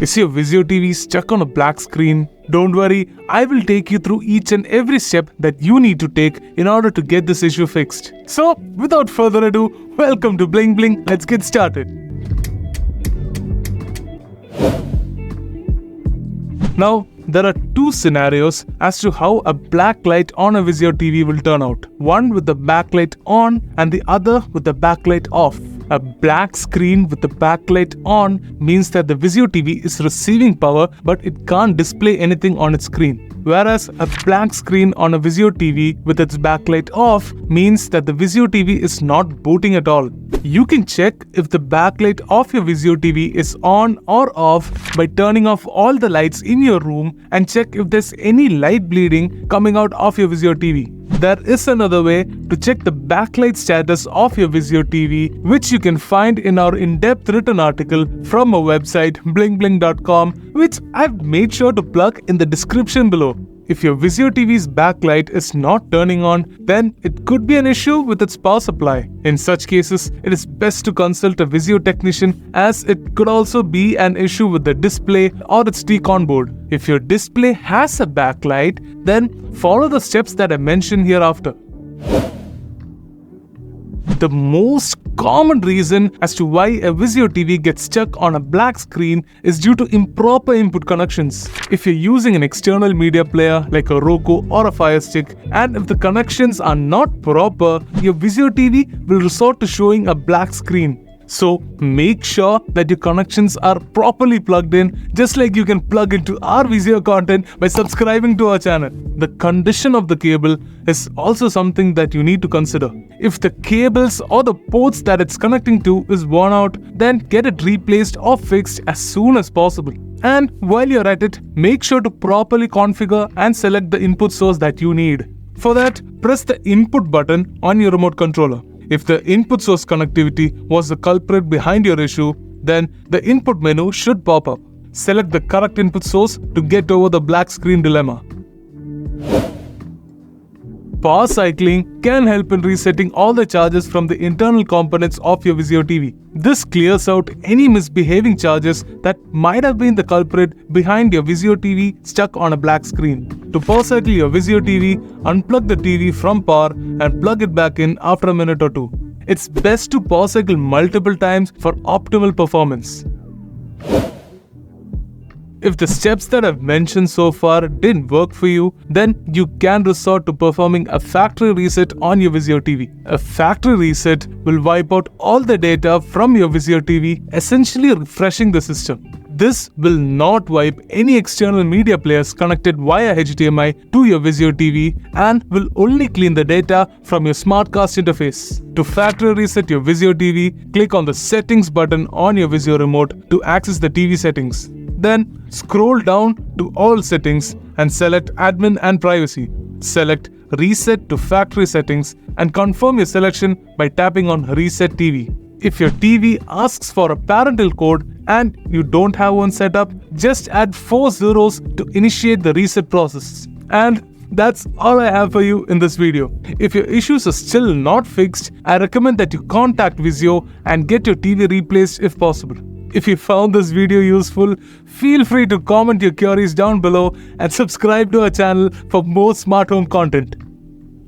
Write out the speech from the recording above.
Is your Vizio TV stuck on a black screen? Don't worry, I will take you through each and every step that you need to take in order to get this issue fixed. So, without further ado, welcome to Bling Bling. Let's get started. Now, there are two scenarios as to how a black light on a Vizio TV will turn out. One with the backlight on and the other with the backlight off. A black screen with the backlight on means that the Vizio TV is receiving power but it can't display anything on its screen. Whereas a black screen on a Vizio TV with its backlight off means that the Vizio TV is not booting at all. You can check if the backlight of your Vizio TV is on or off by turning off all the lights in your room and check if there's any light bleeding coming out of your Vizio TV. There is another way to check the backlight status of your Vizio TV, which you can find in our in-depth written article from our website blingbling.com, which I've made sure to plug in the description below. If your Vizio TV's backlight is not turning on, then it could be an issue with its power supply. In such cases, it is best to consult a Vizio technician, as it could also be an issue with the display or its T-Con board. If your display has a backlight, then follow the steps that I mentioned hereafter. The most common reason as to why a Vizio TV gets stuck on a black screen is due to improper input connections. If you're using an external media player like a Roku or a Fire Stick, and if the connections are not proper, your Vizio TV will resort to showing a black screen. So make sure that your connections are properly plugged in, just like you can plug into our Vizio content by subscribing to our channel. The condition of the cable is also something that you need to consider. If the cables or the ports that it's connecting to is worn out, then get it replaced or fixed as soon as possible. And while you're at it, make sure to properly configure and select the input source that you need. For that, press the input button on your remote controller. If the input source connectivity was the culprit behind your issue, then the input menu should pop up. Select the correct input source to get over the black screen dilemma. Power cycling can help in resetting all the charges from the internal components of your Vizio TV. This clears out any misbehaving charges that might have been the culprit behind your Vizio TV stuck on a black screen. To power cycle your Vizio TV, unplug the TV from power and plug it back in after a minute or two. It's best to power cycle multiple times for optimal performance. If the steps that I've mentioned so far didn't work for you, then you can resort to performing a factory reset on your Vizio TV. A factory reset will wipe out all the data from your Vizio TV, essentially refreshing the system. This will not wipe any external media players connected via HDMI to your Vizio TV and will only clean the data from your SmartCast interface. To factory reset your Vizio TV, click on the Settings button on your Vizio remote to access the TV settings. Then scroll down to All Settings and select Admin and Privacy. Select Reset to Factory Settings and confirm your selection by tapping on Reset TV. If your TV asks for a parental code and you don't have one set up, just add 4 zeros to initiate the reset process. And that's all I have for you in this video. If your issues are still not fixed, I recommend that you contact Vizio and get your TV replaced if possible. If you found this video useful, feel free to comment your queries down below and subscribe to our channel for more smart home content.